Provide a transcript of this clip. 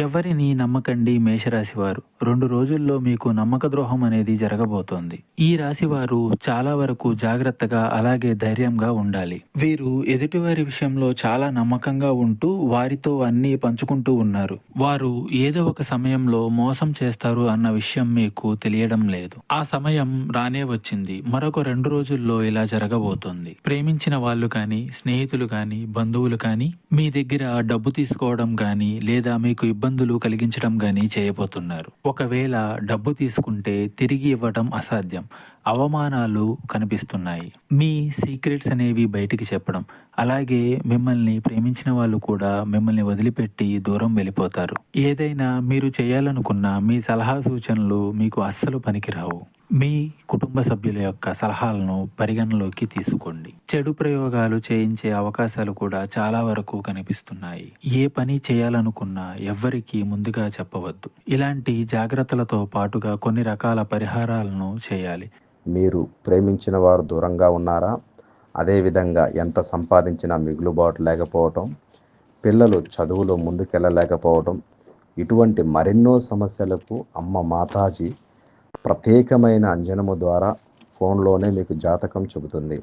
ఎవరిని నమ్మకండి మేషరాశివారు. 2 రోజుల్లో మీకు నమ్మక ద్రోహం అనేది జరగబోతోంది. ఈ రాశివారు చాలా వరకు జాగ్రత్తగా అలాగే ధైర్యంగా ఉండాలి. వీరు ఎదుటివారి విషయంలో చాలా నమ్మకంగా ఉంటూ వారితో అన్నీ పంచుకుంటూ ఉన్నారు. వారు ఏదో ఒక సమయంలో మోసం చేస్తారు అన్న విషయం మీకు తెలియడం లేదు. ఆ సమయం రానే వచ్చింది. మరొక 2 రోజుల్లో ఇలా జరగబోతోంది. ప్రేమించిన వాళ్ళు కానీ, స్నేహితులు కానీ, బంధువులు కానీ మీ దగ్గర డబ్బు తీసుకోవడం కానీ లేదా మీకు ఇబ్బందులు కలిగించడం గానీ చేయబోతున్నారు. ఒకవేళ డబ్బు తీసుకుంటే తిరిగి ఇవ్వడం అసాధ్యం. అవమానాలు కనిపిస్తున్నాయి. మీ సీక్రెట్స్ అనేవి బయటికి చెప్పడం, అలాగే మిమ్మల్ని ప్రేమించిన వాళ్ళు కూడా మిమ్మల్ని వదిలిపెట్టి దూరం వెళ్ళిపోతారు. ఏదైనా మీరు చేయాలనుకున్న మీ సలహా సూచనలు మీకు అస్సలు పనికిరావు. మీ కుటుంబ సభ్యుల యొక్క సలహాలను పరిగణలోకి తీసుకోండి. చెడు ప్రయోగాలు చేయించే అవకాశాలు కూడా చాలా వరకు కనిపిస్తున్నాయి. ఏ పని చేయాలనుకున్నా ఎవ్వరికీ ముందుగా చెప్పవద్దు. ఇలాంటి జాగ్రత్తలతో పాటుగా కొన్ని రకాల పరిహారాలను చేయాలి. మీరు ప్రేమించిన వారు దూరంగా ఉన్నారా? అదేవిధంగా ఎంత సంపాదించినా మిగులుబాటు లేకపోవటం, పిల్లలు చదువులో ముందుకెళ్ళలేకపోవటం, ఇటువంటి మరెన్నో సమస్యలకు అమ్మ మాతాజీ ప్రత్యేకమైన అంజనము ద్వారా ఫోన్లోనే మీకు జాతకం చెబుతుంది.